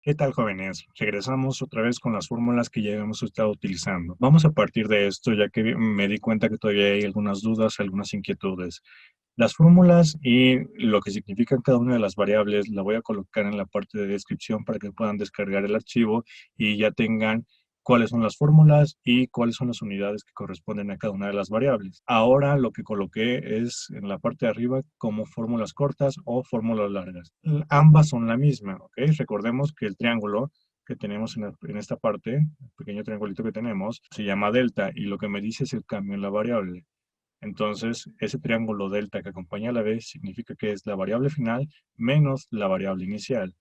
¿Qué tal, jóvenes? Regresamos otra vez con las fórmulas que ya hemos estado utilizando. Vamos a partir de esto, ya que me di cuenta que todavía hay algunas dudas, algunas inquietudes. Las fórmulas y lo que significan cada una de las variables la voy a colocar en la parte de descripción para que puedan descargar el archivo y ya tengan cuáles son las fórmulas y cuáles son las unidades que corresponden a cada una de las variables. Ahora lo que coloqué es en la parte de arriba como fórmulas cortas o fórmulas largas. Ambas son la misma, ¿ok? Recordemos que el triángulo que tenemos en esta parte, el pequeño triangulito que tenemos, se llama delta y lo que me dice es el cambio en la variable. Entonces, ese triángulo delta que acompaña a la b significa que es la variable final menos la variable inicial.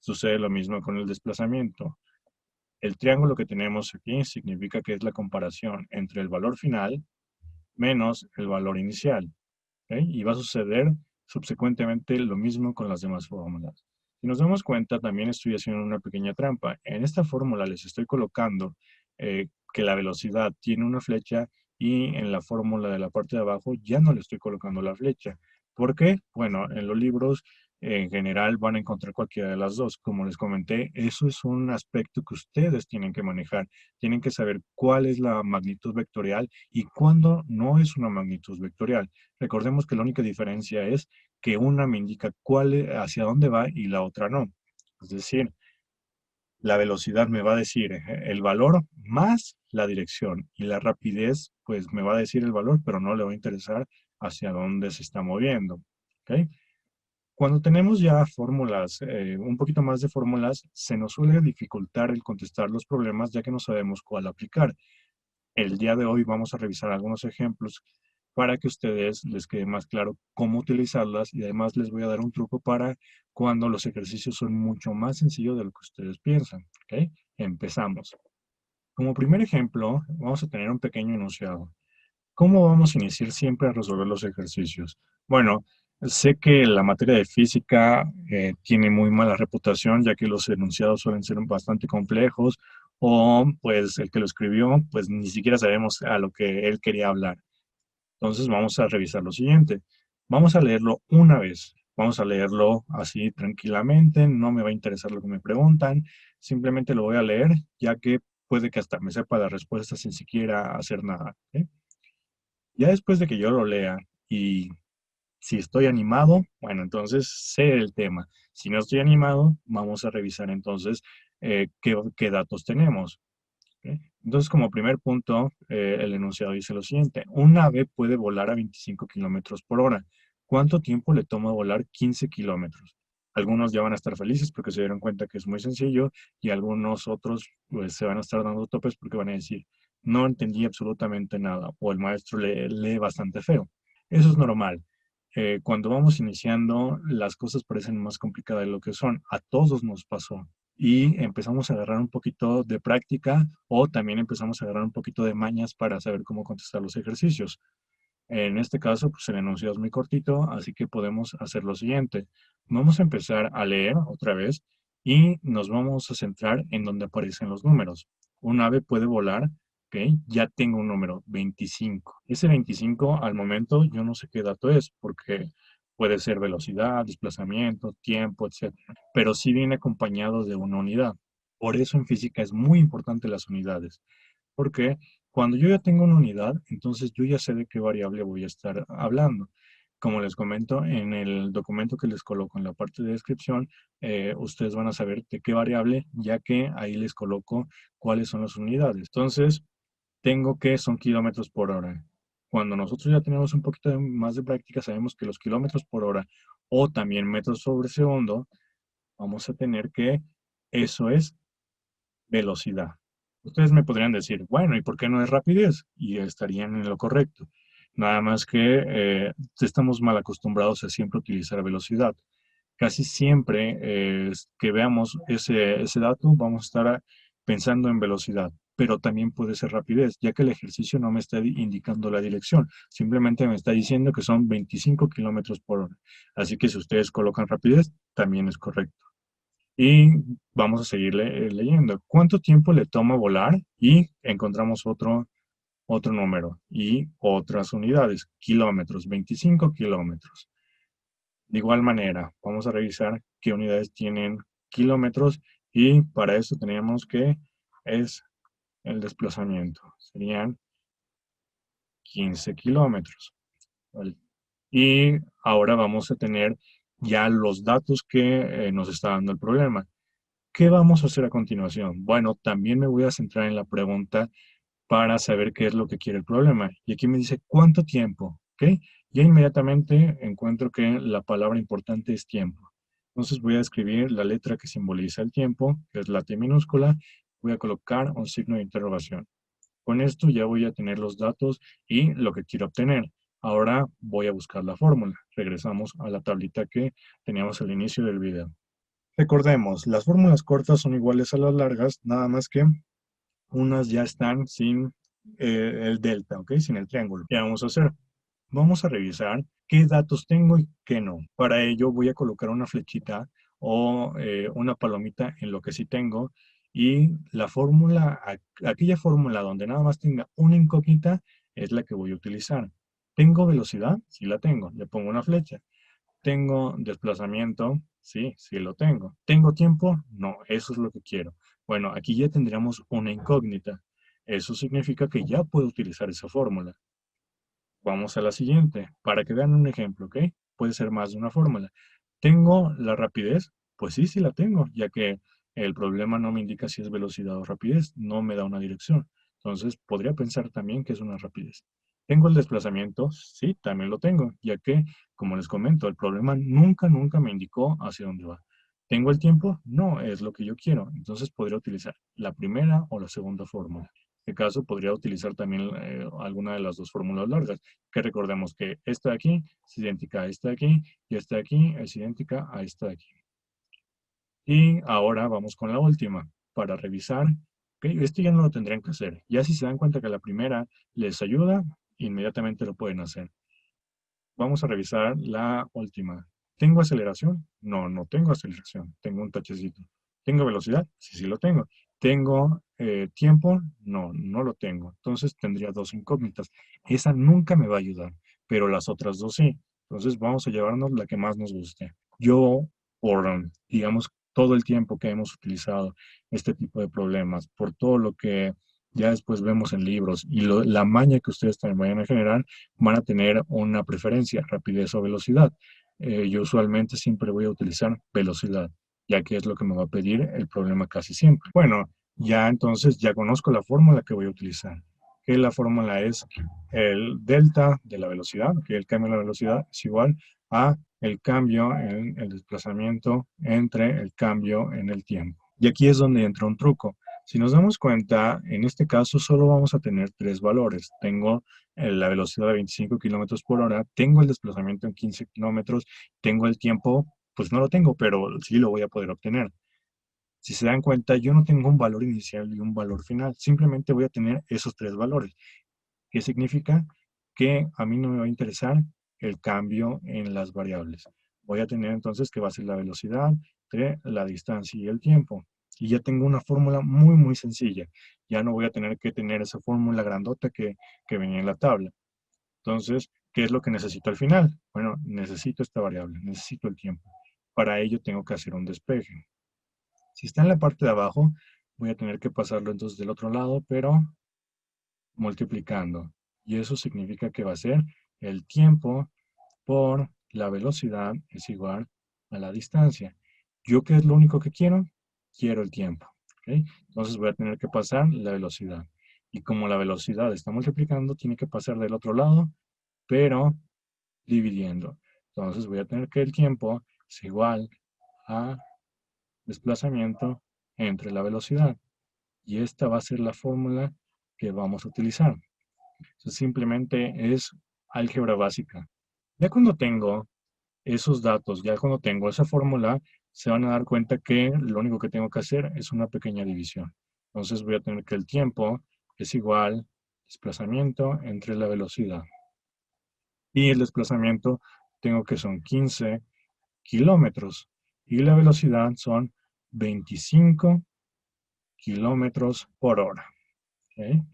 Sucede lo mismo con el desplazamiento. El triángulo que tenemos aquí significa que es la comparación entre el valor final menos el valor inicial. ¿Ok? Y va a suceder subsecuentemente lo mismo con las demás fórmulas. Si nos damos cuenta, también estoy haciendo una pequeña trampa. En esta fórmula les estoy colocando que la velocidad tiene una flecha y en la fórmula de la parte de abajo ya no le estoy colocando la flecha. ¿Por qué? Bueno, en los libros en general van a encontrar cualquiera de las dos. Como les comenté, eso es un aspecto que ustedes tienen que manejar. Tienen que saber cuál es la magnitud vectorial y cuándo no es una magnitud vectorial. Recordemos que la única diferencia es que una me indica hacia dónde va y la otra no. Es decir, la velocidad me va a decir el valor más la dirección y la rapidez pues me va a decir el valor, pero no le va a interesar hacia dónde se está moviendo. ¿Ok? Cuando tenemos ya fórmulas, un poquito más de fórmulas, se nos suele dificultar el contestar los problemas ya que no sabemos cuál aplicar. El día de hoy vamos a revisar algunos ejemplos para que a ustedes les quede más claro cómo utilizarlas y además les voy a dar un truco para cuando los ejercicios son mucho más sencillos de lo que ustedes piensan. ¿Ok? Empezamos. Como primer ejemplo, vamos a tener un pequeño enunciado. ¿Cómo vamos a iniciar siempre a resolver los ejercicios? Bueno, sé que la materia de física tiene muy mala reputación, ya que los enunciados suelen ser bastante complejos, o pues el que lo escribió, pues ni siquiera sabemos a lo que él quería hablar. Entonces vamos a revisar lo siguiente. Vamos a leerlo una vez. Vamos a leerlo así tranquilamente, no me va a interesar lo que me preguntan, simplemente lo voy a leer, ya que puede que hasta me sepa la respuesta sin siquiera hacer nada. ¿Ok? Ya después de que yo lo lea y si estoy animado, bueno, entonces sé el tema. Si no estoy animado, vamos a revisar entonces qué datos tenemos. ¿Ok? Entonces, como primer punto, el enunciado dice lo siguiente. Un ave puede volar a 25 kilómetros por hora. ¿Cuánto tiempo le toma volar 15 kilómetros? Algunos ya van a estar felices porque se dieron cuenta que es muy sencillo y algunos otros pues se van a estar dando topes porque van a decir, no entendí absolutamente nada o el maestro lee bastante feo. Eso es normal. Cuando vamos iniciando, las cosas parecen más complicadas de lo que son. A todos nos pasó. Y empezamos a agarrar un poquito de práctica o también empezamos a agarrar un poquito de mañas para saber cómo contestar los ejercicios. En este caso, pues el enunciado es muy cortito, así que podemos hacer lo siguiente. Vamos a empezar a leer otra vez y nos vamos a centrar en donde aparecen los números. Un ave puede volar, ¿ok? Ya tengo un número, 25. Ese 25 al momento yo no sé qué dato es, porque puede ser velocidad, desplazamiento, tiempo, etcétera. Pero sí viene acompañado de una unidad. Por eso en física es muy importante las unidades. Porque cuando yo ya tengo una unidad, entonces yo ya sé de qué variable voy a estar hablando. Como les comento, en el documento que les coloco en la parte de descripción, ustedes van a saber de qué variable, ya que ahí les coloco cuáles son las unidades. Entonces, tengo que son kilómetros por hora. Cuando nosotros ya tenemos un poquito más de práctica, sabemos que los kilómetros por hora o también metros sobre segundo, vamos a tener que eso es velocidad. Ustedes me podrían decir, bueno, ¿y por qué no es rapidez? Y estarían en lo correcto. Nada más que estamos mal acostumbrados a siempre utilizar velocidad. Casi siempre que veamos ese dato, vamos a estar pensando en velocidad, pero también puede ser rapidez, ya que el ejercicio no me está indicando la dirección, simplemente me está diciendo que son 25 kilómetros por hora. Así que si ustedes colocan rapidez, también es correcto. Y vamos a seguir leyendo. ¿Cuánto tiempo le toma volar? Y encontramos otro número y otras unidades. Kilómetros, 25 kilómetros. De igual manera, vamos a revisar qué unidades tienen kilómetros Y para eso teníamos que es el desplazamiento. Serían 15 kilómetros. ¿Vale? Y ahora vamos a tener ya los datos que nos está dando el problema. ¿Qué vamos a hacer a continuación? Bueno, también me voy a centrar en la pregunta para saber qué es lo que quiere el problema. Y aquí me dice, ¿cuánto tiempo? ¿Ok? Ya inmediatamente encuentro que la palabra importante es tiempo. Entonces voy a escribir la letra que simboliza el tiempo, que es la T minúscula. Voy a colocar un signo de interrogación. Con esto ya voy a tener los datos y lo que quiero obtener. Ahora voy a buscar la fórmula. Regresamos a la tablita que teníamos al inicio del video. Recordemos, las fórmulas cortas son iguales a las largas, nada más que unas ya están sin el delta, ¿ok? Sin el triángulo. ¿Qué vamos a hacer? Vamos a revisar qué datos tengo y qué no. Para ello voy a colocar una flechita o una palomita en lo que sí tengo y la fórmula, aquella fórmula donde nada más tenga una incógnita es la que voy a utilizar. ¿Tengo velocidad? Sí la tengo. Le pongo una flecha. ¿Tengo desplazamiento? Sí, sí lo tengo. ¿Tengo tiempo? No, eso es lo que quiero. Bueno, aquí ya tendríamos una incógnita. Eso significa que ya puedo utilizar esa fórmula. Vamos a la siguiente, para que vean un ejemplo, ¿ok? Puede ser más de una fórmula. ¿Tengo la rapidez? Pues sí, sí la tengo, ya que el problema no me indica si es velocidad o rapidez, no me da una dirección. Entonces, podría pensar también que es una rapidez. ¿Tengo el desplazamiento? Sí, también lo tengo, ya que, como les comento, el problema nunca me indicó hacia dónde va. ¿Tengo el tiempo? No, es lo que yo quiero. Entonces, podría utilizar la primera o la segunda fórmula. En este caso, podría utilizar también alguna de las dos fórmulas largas que recordemos que esta de aquí es idéntica a esta de aquí y esta de aquí es idéntica a esta de aquí. Y ahora vamos con la última para revisar. Okay, este ya no lo tendrían que hacer. Ya si se dan cuenta que la primera les ayuda, inmediatamente lo pueden hacer. Vamos a revisar la última. ¿Tengo aceleración? No, no tengo aceleración. Tengo un tachecito. ¿Tengo velocidad? Sí, sí lo tengo. ¿Tengo tiempo? No, no lo tengo. Entonces tendría dos incógnitas. Esa nunca me va a ayudar, pero las otras dos sí. Entonces vamos a llevarnos la que más nos guste. Yo, por, digamos, todo el tiempo que hemos utilizado este tipo de problemas, por todo lo que ya después vemos en libros y la maña que ustedes también vayan a generar, van a tener una preferencia, rapidez o velocidad. Yo usualmente siempre voy a utilizar velocidad, ya que es lo que me va a pedir el problema casi siempre. Bueno, ya entonces ya conozco la fórmula que voy a utilizar, que la fórmula es el delta de la velocidad, que el cambio de la velocidad es igual a el cambio en el desplazamiento entre el cambio en el tiempo. Y aquí es donde entra un truco. Si nos damos cuenta, en este caso solo vamos a tener tres valores. Tengo la velocidad de 25 kilómetros por hora, tengo el desplazamiento en 15 kilómetros, tengo el tiempo, pues no lo tengo, pero sí lo voy a poder obtener. Si se dan cuenta, yo no tengo un valor inicial y un valor final, simplemente voy a tener esos tres valores. ¿Qué significa? Que a mí no me va a interesar el cambio en las variables. Voy a tener entonces que va a ser la velocidad entre la distancia y el tiempo. Y ya tengo una fórmula muy sencilla. Ya no voy a tener que tener esa fórmula grandota que venía en la tabla. Entonces, ¿qué es lo que necesito al final? Bueno, necesito esta variable, necesito el tiempo. Para ello tengo que hacer un despeje. Si está en la parte de abajo, voy a tener que pasarlo entonces del otro lado, pero multiplicando. Y eso significa que va a ser el tiempo por la velocidad es igual a la distancia. ¿Yo qué es lo único que quiero? Quiero el tiempo. ¿Ok? Entonces voy a tener que pasar la velocidad. Y como la velocidad está multiplicando, tiene que pasar del otro lado, pero dividiendo. Entonces voy a tener que el tiempo es igual a desplazamiento entre la velocidad. Y esta va a ser la fórmula que vamos a utilizar. Entonces, simplemente es álgebra básica. Ya cuando tengo esos datos, ya cuando tengo esa fórmula, se van a dar cuenta que lo único que tengo que hacer es una pequeña división. Entonces voy a tener que el tiempo es igual desplazamiento entre la velocidad. Y el desplazamiento tengo que son 15 kilómetros. Y la velocidad son 25 kilómetros por hora. ¿Ok?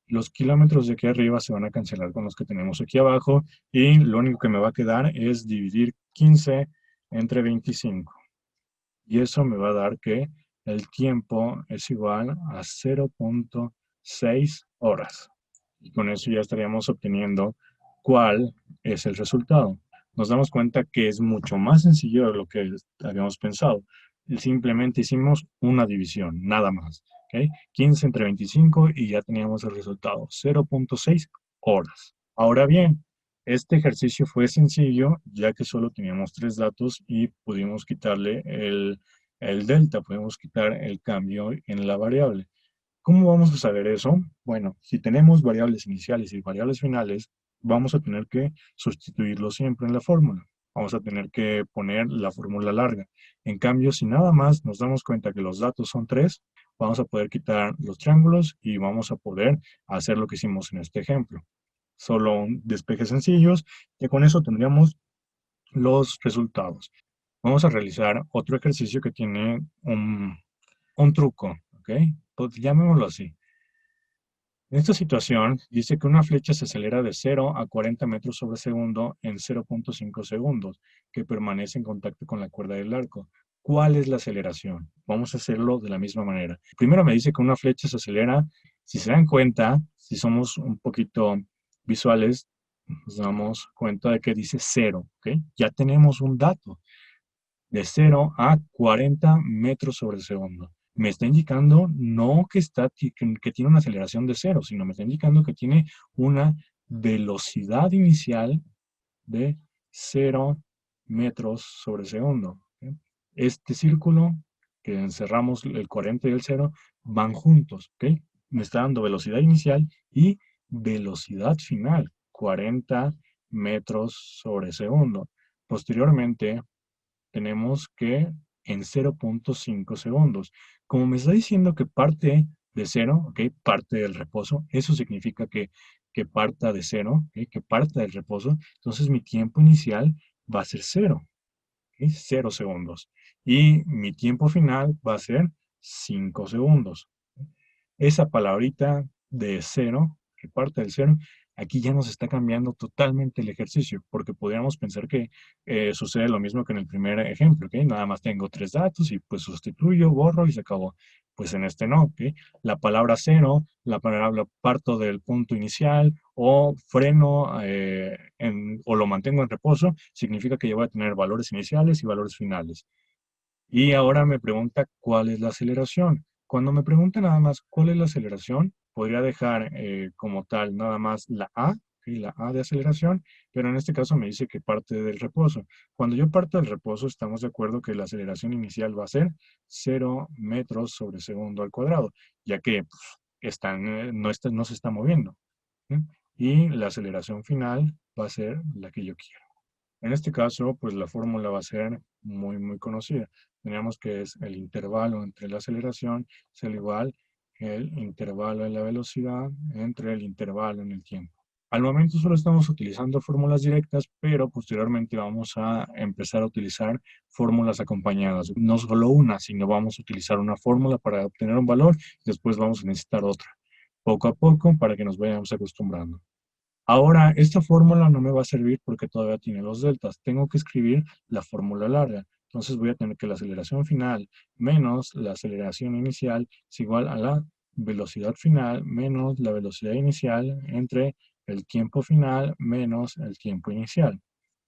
Los kilómetros de aquí arriba se van a cancelar con los que tenemos aquí abajo y lo único que me va a quedar es dividir 15 entre 25. Y eso me va a dar que el tiempo es igual a 0.6 horas. Y con eso ya estaríamos obteniendo cuál es el resultado. Nos damos cuenta que es mucho más sencillo de lo que habíamos pensado. Simplemente hicimos una división, nada más. ¿Ok? 15 entre 25 y ya teníamos el resultado, 0.6 horas. Ahora bien, este ejercicio fue sencillo ya que solo teníamos tres datos y pudimos quitarle el delta, podemos quitar el cambio en la variable. ¿Cómo vamos a saber eso? Bueno, si tenemos variables iniciales y variables finales, vamos a tener que sustituirlo siempre en la fórmula. Vamos a tener que poner la fórmula larga. En cambio, si nada más nos damos cuenta que los datos son tres, vamos a poder quitar los triángulos y vamos a poder hacer lo que hicimos en este ejemplo. Solo un despejes sencillos y con eso tendríamos los resultados. Vamos a realizar otro ejercicio que tiene un truco, ¿ok? Pues llamémoslo así. En esta situación, dice que una flecha se acelera de 0 a 40 metros sobre segundo en 0.5 segundos, que permanece en contacto con la cuerda del arco. ¿Cuál es la aceleración? Vamos a hacerlo de la misma manera. Primero me dice que una flecha se acelera. Si se dan cuenta, si somos un poquito visuales, nos damos cuenta de que dice 0, ¿ok? Ya tenemos un dato de 0 a 40 metros sobre segundo. Me está indicando no que tiene una aceleración de 0, sino me está indicando que tiene una velocidad inicial de 0 metros sobre segundo. ¿Ok? Este círculo que encerramos el 40 y el 0 van juntos. ¿Ok? Me está dando velocidad inicial y velocidad final, 40 metros sobre segundo. Posteriormente, tenemos que en 0.5 segundos. Como me está diciendo que parte de cero, ¿ok? Parte del reposo, eso significa que parta de cero, ¿ok? Que parta del reposo, entonces mi tiempo inicial va a ser cero, ¿ok? 0 segundos. Y mi tiempo final va a ser 5 segundos. Esa palabrita de cero, que parte del cero, aquí ya nos está cambiando totalmente el ejercicio, porque podríamos pensar que sucede lo mismo que en el primer ejemplo, ¿ok? Nada más tengo tres datos y pues sustituyo, borro y se acabó. Pues en este no, ¿ok? La palabra cero, la palabra parto del punto inicial o freno o lo mantengo en reposo, significa que yo voy a tener valores iniciales y valores finales. Y ahora me pregunta cuál es la aceleración. Cuando me pregunta nada más cuál es la aceleración, podría dejar como tal nada más la A, ¿ok? La A de aceleración, pero en este caso me dice que parte del reposo. Cuando yo parto del reposo, estamos de acuerdo que la aceleración inicial va a ser 0 metros sobre segundo al cuadrado, ya que pues, no se está moviendo. ¿Sí? Y la aceleración final va a ser la que yo quiero. En este caso, pues la fórmula va a ser muy conocida. Tenemos que es el intervalo entre la aceleración es el igual que el intervalo en la velocidad entre el intervalo en el tiempo. Al momento solo estamos utilizando fórmulas directas, pero posteriormente vamos a empezar a utilizar fórmulas acompañadas. No solo una, sino vamos a utilizar una fórmula para obtener un valor y después vamos a necesitar otra. Poco a poco para que nos vayamos acostumbrando. Ahora, esta fórmula no me va a servir porque todavía tiene los deltas. Tengo que escribir la fórmula larga. Entonces voy a tener que la aceleración final menos la aceleración inicial es igual a la velocidad final menos la velocidad inicial entre el tiempo final menos el tiempo inicial.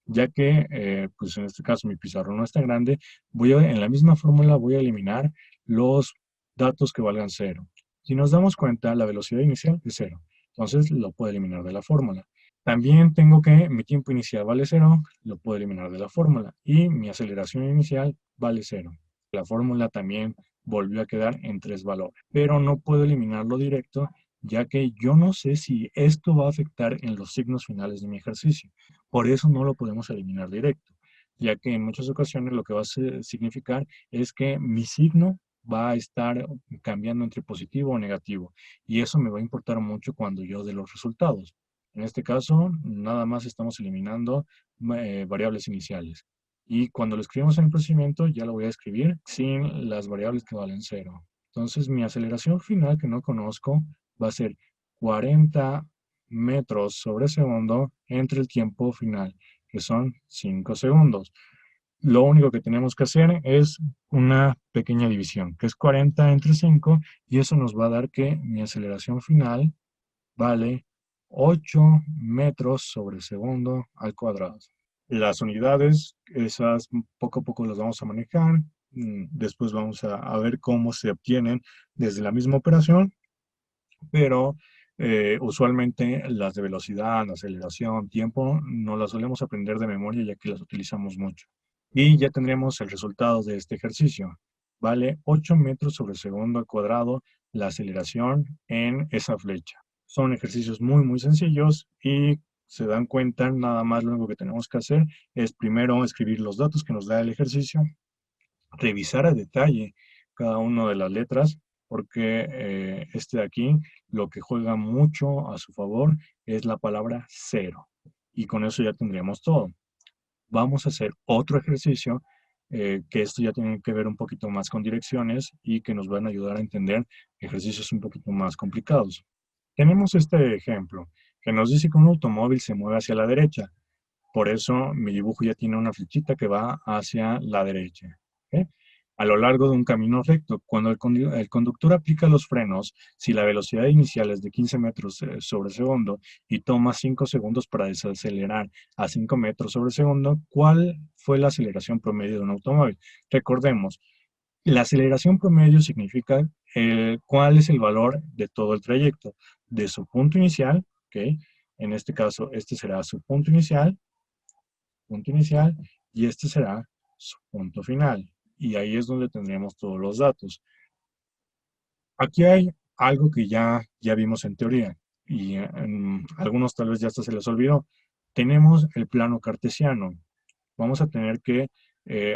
Ya que, pues en este caso mi pizarro no es tan grande, en la misma fórmula voy a eliminar los datos que valgan cero. Si nos damos cuenta, la velocidad inicial es cero. Entonces lo puedo eliminar de la fórmula. También tengo que mi tiempo inicial vale cero, lo puedo eliminar de la fórmula. Y mi aceleración inicial vale cero. La fórmula también volvió a quedar en tres valores. Pero no puedo eliminarlo directo, ya que yo no sé si esto va a afectar en los signos finales de mi ejercicio. Por eso no lo podemos eliminar directo, ya que en muchas ocasiones lo que va a significar es que mi signo va a estar cambiando entre positivo o negativo. Y eso me va a importar mucho cuando yo dé los resultados. En este caso, nada más estamos eliminando variables iniciales. Y cuando lo escribimos en el procedimiento, ya lo voy a escribir sin las variables que valen cero. Entonces, mi aceleración final que no conozco va a ser 40 metros sobre segundo entre el tiempo final, que son 5 segundos. Lo único que tenemos que hacer es una pequeña división, que es 40 entre 5, y eso nos va a dar que mi aceleración final vale 8 metros sobre segundo al cuadrado. Las unidades, esas poco a poco las vamos a manejar. Después vamos a ver cómo se obtienen desde la misma operación, pero usualmente las de velocidad, aceleración, tiempo, no las solemos aprender de memoria ya que las utilizamos mucho. Y ya tendremos el resultado de este ejercicio. Vale 8 metros sobre segundo al cuadrado la aceleración en esa flecha. Son ejercicios muy sencillos y se dan cuenta, nada más lo único que tenemos que hacer es primero escribir los datos que nos da el ejercicio, revisar a detalle cada una de las letras, porque este de aquí lo que juega mucho a su favor es la palabra cero. Y con eso ya tendríamos todo. Vamos a hacer otro ejercicio, que esto ya tiene que ver un poquito más con direcciones y que nos van a ayudar a entender ejercicios un poquito más complicados. Tenemos este ejemplo que nos dice que un automóvil se mueve hacia la derecha. Por eso mi dibujo ya tiene una flechita que va hacia la derecha. ¿Ok? A lo largo de un camino recto, cuando el conductor aplica los frenos, si la velocidad inicial es de 15 metros sobre segundo y toma 5 segundos para desacelerar a 5 metros sobre segundo, ¿cuál fue la aceleración promedio de un automóvil? Recordemos, la aceleración promedio significa cuál es el valor de todo el trayecto, de su punto inicial, ¿ok? En este caso, este será su punto inicial, y este será su punto final. Y ahí es donde tendremos todos los datos. Aquí hay algo que ya vimos en teoría y algunos tal vez ya hasta se les olvidó. Tenemos el plano cartesiano. Vamos a tener que,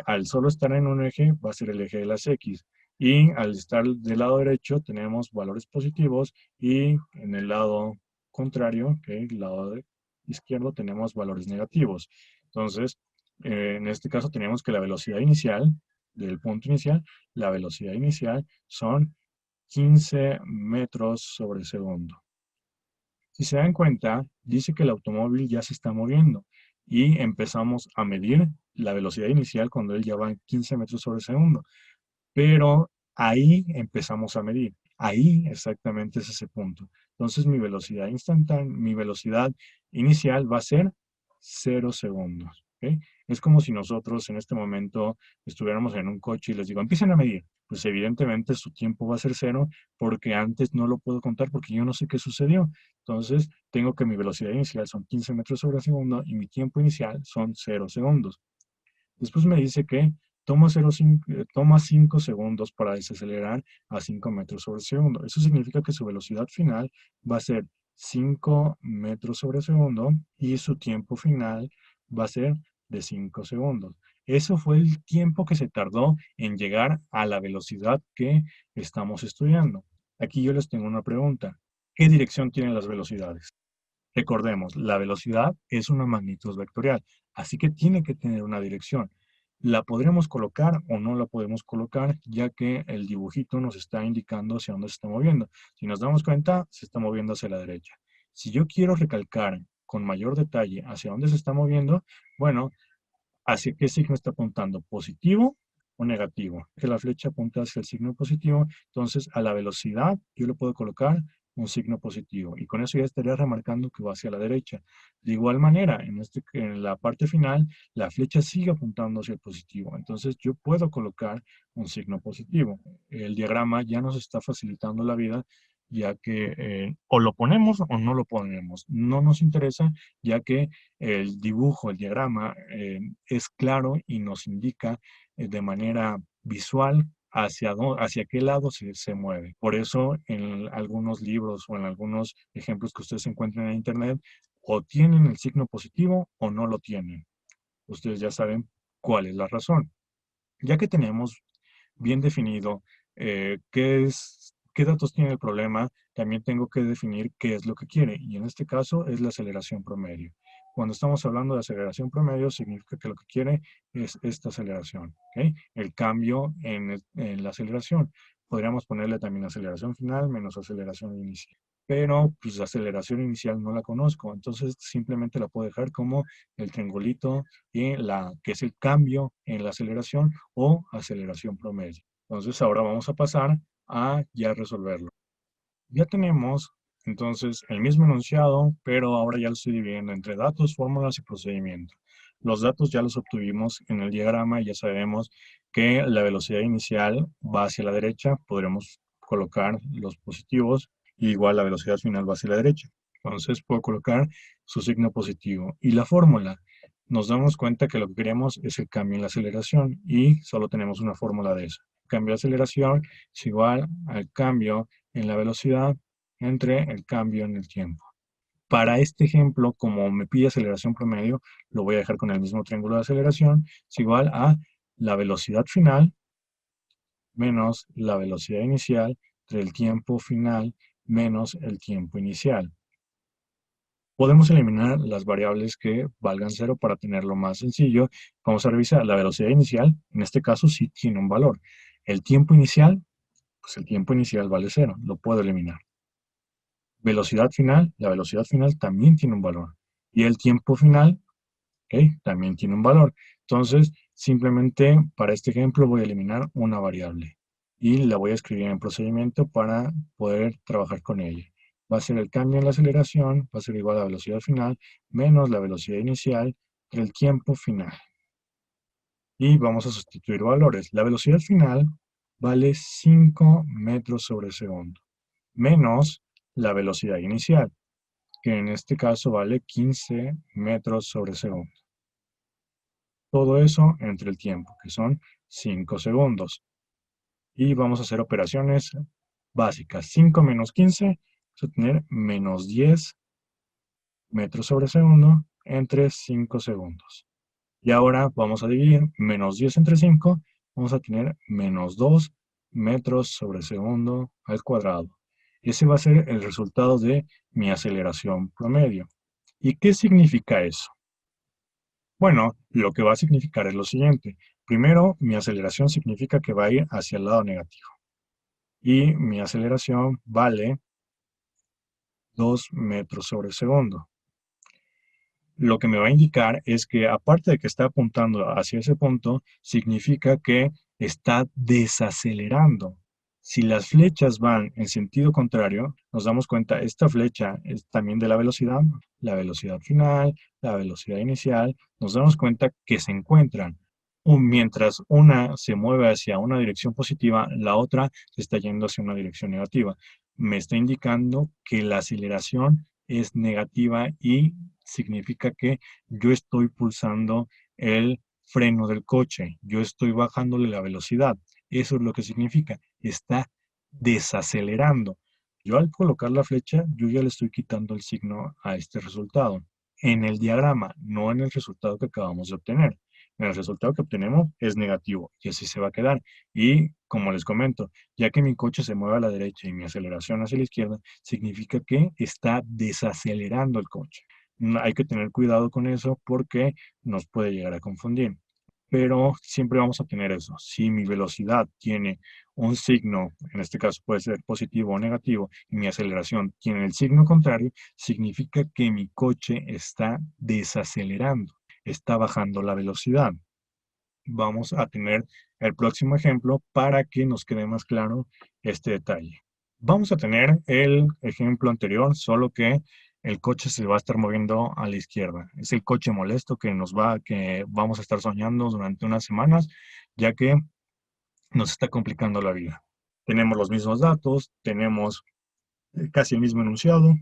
al solo estar en un eje, va a ser el eje de las X. Y al estar del lado derecho tenemos valores positivos y en el lado contrario, que el lado izquierdo, tenemos valores negativos. Entonces, en este caso tenemos que la velocidad inicial del punto inicial, la velocidad inicial son 15 metros sobre segundo. Si se dan cuenta, dice que el automóvil ya se está moviendo y empezamos a medir la velocidad inicial cuando él ya va en 15 metros sobre segundo. Pero ahí empezamos a medir. Ahí exactamente es ese punto. Entonces mi velocidad instantánea, mi velocidad inicial va a ser 0 segundos. ¿Ok? Es como si nosotros en este momento estuviéramos en un coche y les digo, empiecen a medir. Pues evidentemente su tiempo va a ser cero porque antes no lo puedo contar porque yo no sé qué sucedió. Entonces tengo que mi velocidad inicial son 15 metros sobre segundo y mi tiempo inicial son 0 segundos. Después me dice que toma 5 segundos para desacelerar a 5 metros sobre segundo. Eso significa que su velocidad final va a ser 5 metros sobre segundo y su tiempo final va a ser de 5 segundos. Eso fue el tiempo que se tardó en llegar a la velocidad que estamos estudiando. Aquí yo les tengo una pregunta. ¿Qué dirección tienen las velocidades? Recordemos, la velocidad es una magnitud vectorial, así que tiene que tener una dirección. La podremos colocar o no la podemos colocar, ya que el dibujito nos está indicando hacia dónde se está moviendo. Si nos damos cuenta, se está moviendo hacia la derecha. Si yo quiero recalcar con mayor detalle hacia dónde se está moviendo, bueno, ¿hacia qué signo está apuntando? ¿Positivo o negativo? Que la flecha apunta hacia el signo positivo, entonces a la velocidad yo le puedo colocar un signo positivo y con eso ya estaría remarcando que va hacia la derecha. De igual manera, en la parte final, la flecha sigue apuntando hacia el positivo, entonces yo puedo colocar un signo positivo. El diagrama ya nos está facilitando la vida, ya que o lo ponemos o no lo ponemos. No nos interesa, ya que el dibujo, el diagrama, es claro y nos indica de manera visual hacia qué lado se mueve. Por eso en algunos libros o en algunos ejemplos que ustedes encuentren en internet, o tienen el signo positivo o no lo tienen. Ustedes ya saben cuál es la razón. Ya que tenemos bien definido qué datos tiene el problema, también tengo que definir qué es lo que quiere. Y en este caso es la aceleración promedio. Cuando estamos hablando de aceleración promedio, significa que lo que quiere es esta aceleración, ¿ok? El cambio en la aceleración. podríamos ponerle también aceleración final menos aceleración inicial. Pero pues la aceleración inicial no la conozco, entonces simplemente la puedo dejar como el triangulito y que es el cambio en la aceleración o aceleración promedio. Entonces ahora vamos a pasar a ya resolverlo. Ya tenemos entonces el mismo enunciado, pero ahora ya lo estoy dividiendo entre datos, fórmulas y procedimiento. Los datos ya los obtuvimos en el diagrama y ya sabemos que la velocidad inicial va hacia la derecha, podremos colocar los positivos y igual la velocidad final va hacia la derecha. Entonces puedo colocar su signo positivo. Y la fórmula, nos damos cuenta que lo que queremos es el cambio en la aceleración y solo tenemos una fórmula de eso. El cambio de aceleración es igual al cambio en la velocidad entre el cambio en el tiempo. Para este ejemplo, como me pide aceleración promedio, lo voy a dejar con el mismo triángulo de aceleración, es igual a la velocidad final menos la velocidad inicial entre el tiempo final menos el tiempo inicial. Podemos eliminar las variables que valgan cero para tenerlo más sencillo. Vamos a revisar la velocidad inicial, en este caso sí tiene un valor. El tiempo inicial, pues el tiempo inicial vale cero, lo puedo eliminar. Velocidad final, la velocidad final también tiene un valor. Y el tiempo final, ¿ok? También tiene un valor. Entonces, simplemente para este ejemplo voy a eliminar una variable y la voy a escribir en procedimiento para poder trabajar con ella. Va a ser el cambio en la aceleración, va a ser igual a la velocidad final menos la velocidad inicial del tiempo final. Y vamos a sustituir valores. La velocidad final vale 5 metros sobre segundo menos la velocidad inicial, que en este caso vale 15 metros sobre segundo. Todo eso entre el tiempo, que son 5 segundos. Y vamos a hacer operaciones básicas. 5 menos 15, vamos a tener menos 10 metros sobre segundo entre 5 segundos. Y ahora vamos a dividir menos 10 entre 5, vamos a tener menos 2 metros sobre segundo al cuadrado. Ese va a ser el resultado de mi aceleración promedio. ¿Y qué significa eso? Bueno, lo que va a significar es lo siguiente. Primero, mi aceleración significa que va a ir hacia el lado negativo. Y mi aceleración vale 2 metros sobre segundo. Lo que me va a indicar es que aparte de que está apuntando hacia ese punto, significa que está desacelerando. Si las flechas van en sentido contrario, nos damos cuenta, esta flecha es también de la velocidad final, la velocidad inicial, nos damos cuenta que se encuentran. Mientras una se mueve hacia una dirección positiva, la otra se está yendo hacia una dirección negativa. Me está indicando que la aceleración es negativa y significa que yo estoy pulsando el freno del coche, yo estoy bajándole la velocidad. Eso es lo que significa, está desacelerando. Yo al colocar la flecha, yo ya le estoy quitando el signo a este resultado. En el diagrama, no en el resultado que acabamos de obtener. El resultado que obtenemos es negativo y así se va a quedar. Y como les comento, ya que mi coche se mueve a la derecha y mi aceleración hacia la izquierda, significa que está desacelerando el coche. Hay que tener cuidado con eso porque nos puede llegar a confundir. Pero siempre vamos a tener eso. Si mi velocidad tiene un signo, en este caso puede ser positivo o negativo, y mi aceleración tiene el signo contrario, significa que mi coche está desacelerando, está bajando la velocidad. Vamos a tener el próximo ejemplo para que nos quede más claro este detalle. Vamos a tener el ejemplo anterior, solo que el coche se va a estar moviendo a la izquierda. Es el coche molesto que vamos a estar soñando durante unas semanas, ya que nos está complicando la vida. Tenemos los mismos datos, tenemos casi el mismo enunciado.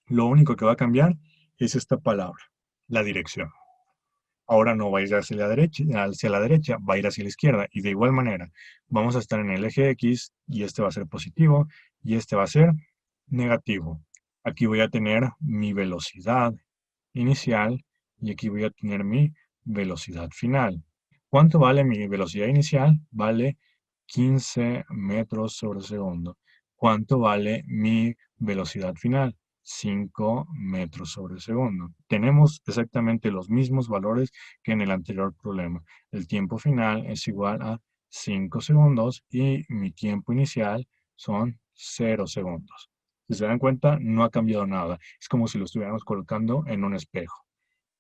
Lo único que va a cambiar es esta palabra, la dirección. Ahora no va a ir hacia la derecha, va a ir hacia la izquierda. Y de igual manera, vamos a estar en el eje X y este va a ser positivo y este va a ser negativo. Aquí voy a tener mi velocidad inicial y aquí voy a tener mi velocidad final. ¿Cuánto vale mi velocidad inicial? Vale 15 metros sobre segundo. ¿Cuánto vale mi velocidad final? 5 metros sobre segundo. Tenemos exactamente los mismos valores que en el anterior problema. El tiempo final es igual a 5 segundos y mi tiempo inicial son 0 segundos. Si se dan cuenta, no ha cambiado nada. Es como si lo estuviéramos colocando en un espejo.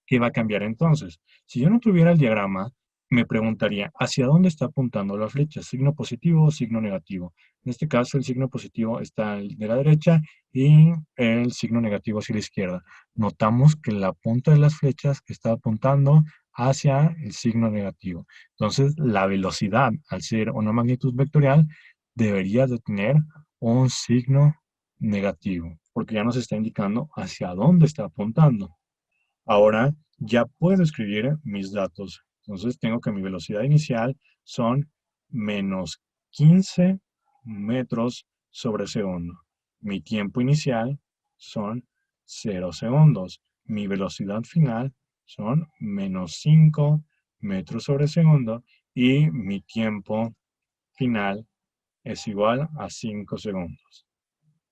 ¿Qué va a cambiar entonces? Si yo no tuviera el diagrama, me preguntaría, ¿hacia dónde está apuntando la flecha? ¿Signo positivo o signo negativo? En este caso, el signo positivo está de la derecha y el signo negativo hacia la izquierda. Notamos que la punta de las flechas está apuntando hacia el signo negativo. Entonces, la velocidad, al ser una magnitud vectorial, debería de tener un signo negativo, porque ya nos está indicando hacia dónde está apuntando. Ahora ya puedo escribir mis datos. Entonces tengo que mi velocidad inicial son menos 15 metros sobre segundo. Mi tiempo inicial son 0 segundos. Mi velocidad final son menos 5 metros sobre segundo. Y mi tiempo final es igual a 5 segundos.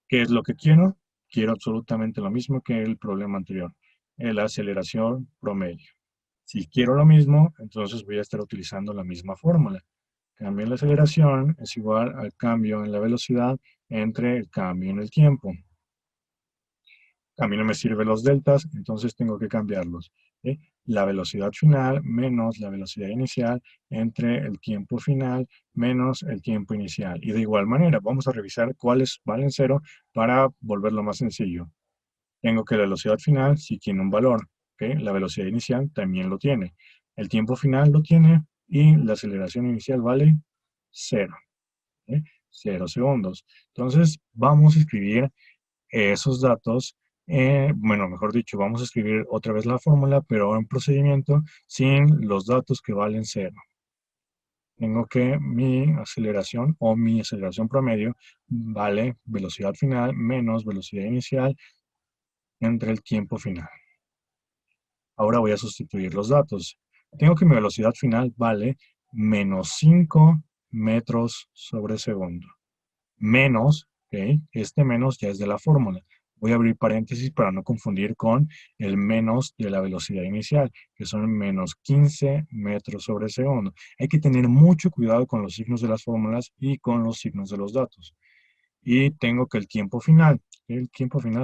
¿Qué es lo que quiero? Quiero absolutamente lo mismo que el problema anterior, la aceleración promedio. Si quiero lo mismo, entonces voy a estar utilizando la misma fórmula. Cambio en la aceleración es igual al cambio en la velocidad entre el cambio en el tiempo. A mí no me sirven los deltas, entonces tengo que cambiarlos. ¿Sí? La velocidad final menos la velocidad inicial entre el tiempo final menos el tiempo inicial. Y de igual manera, vamos a revisar cuáles valen cero para volverlo más sencillo. Tengo que la velocidad final sí tiene un valor. ¿Ok? La velocidad inicial también lo tiene. El tiempo final lo tiene y la aceleración inicial vale cero. ¿Ok? 0 segundos. Entonces, vamos a escribir esos datos, bueno, mejor dicho, vamos a escribir otra vez la fórmula, pero ahora en procedimiento sin los datos que valen cero. Tengo que mi aceleración promedio vale velocidad final menos velocidad inicial entre el tiempo final. Ahora voy a sustituir los datos. Tengo que mi velocidad final vale menos 5 metros sobre segundo. Menos, ¿ok? Este menos ya es de la fórmula. Voy a abrir paréntesis para no confundir con el menos de la velocidad inicial, que son menos 15 metros sobre segundo. Hay que tener mucho cuidado con los signos de las fórmulas y con los signos de los datos. Y tengo que el tiempo final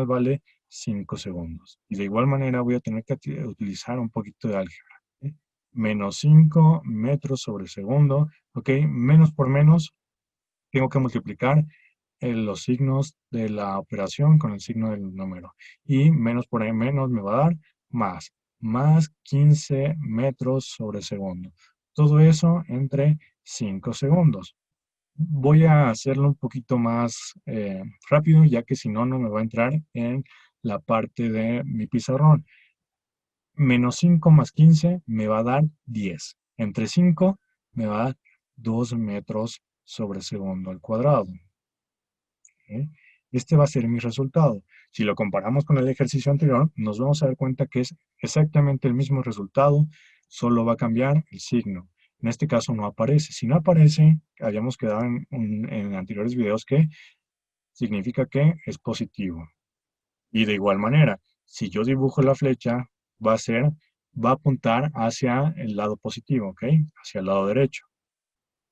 vale 5 segundos. Y de igual manera voy a tener que utilizar un poquito de álgebra. ¿Ok? Menos 5 metros sobre segundo, ¿ok? Menos por menos, tengo que multiplicar los signos de la operación con el signo del número. Y menos por ahí menos me va a dar más. Más 15 metros sobre segundo. Todo eso entre 5 segundos. Voy a hacerlo un poquito más rápido, ya que si no, no me va a entrar en la parte de mi pizarrón. Menos 5 más 15 me va a dar 10. Entre 5 me va a dar 2 metros sobre segundo al cuadrado. ¿Ok? Este va a ser mi resultado. Si lo comparamos con el ejercicio anterior, nos vamos a dar cuenta que es exactamente el mismo resultado, solo va a cambiar el signo. En este caso no aparece. Si no aparece, habíamos quedado en anteriores videos que significa que es positivo. Y de igual manera, si yo dibujo la flecha, va a apuntar hacia el lado positivo, ¿ok? Hacia el lado derecho.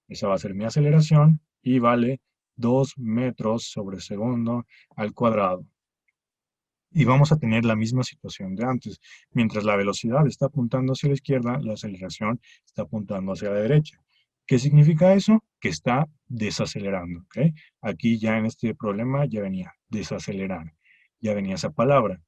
Esa va a ser mi aceleración y vale 2 metros sobre segundo al cuadrado. Y vamos a tener la misma situación de antes. Mientras la velocidad está apuntando hacia la izquierda, la aceleración está apuntando hacia la derecha. ¿Qué significa eso? Que está desacelerando. ¿Ok? Aquí ya en este problema ya venía desacelerar. Ya venía esa palabra.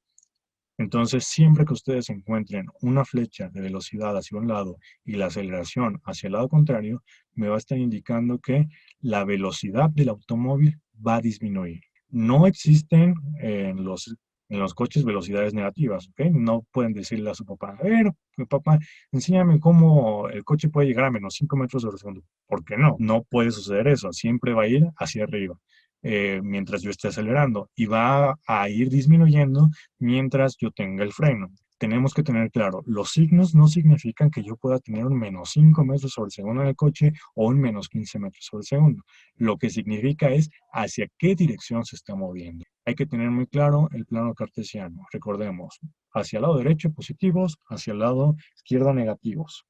Entonces, siempre que ustedes encuentren una flecha de velocidad hacia un lado y la aceleración hacia el lado contrario, me va a estar indicando que la velocidad del automóvil va a disminuir. No existen en los coches velocidades negativas, ¿ok? No pueden decirle a su papá, a ver, papá, enséñame cómo el coche puede llegar a menos 5 metros sobre segundo. ¿Por qué no? No puede suceder eso, siempre va a ir hacia arriba. Mientras yo esté acelerando y va a ir disminuyendo mientras yo tenga el freno. Tenemos que tener claro, los signos no significan que yo pueda tener un menos 5 metros sobre segundo en el coche o un menos 15 metros sobre segundo. Lo que significa es hacia qué dirección se está moviendo. Hay que tener muy claro el plano cartesiano. Recordemos, hacia el lado derecho positivos, hacia el lado izquierdo negativos.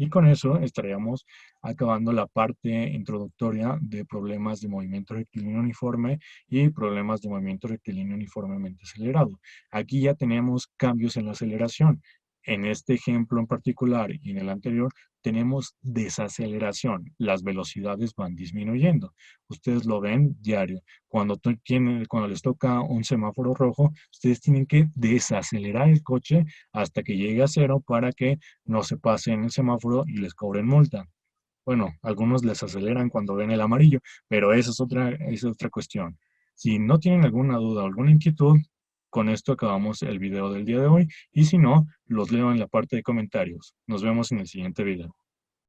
Y con eso estaríamos acabando la parte introductoria de problemas de movimiento rectilíneo uniforme y problemas de movimiento rectilíneo uniformemente acelerado. Aquí ya tenemos cambios en la aceleración. En este ejemplo en particular y en el anterior, tenemos desaceleración. Las velocidades van disminuyendo. Ustedes lo ven diario. Cuando les toca un semáforo rojo, ustedes tienen que desacelerar el coche hasta que llegue a cero para que no se pasen el semáforo y les cobren multa. Bueno, algunos les aceleran cuando ven el amarillo, pero esa es otra cuestión. Si no tienen alguna duda o alguna inquietud, con esto acabamos el video del día de hoy y si no, los leo en la parte de comentarios. Nos vemos en el siguiente video.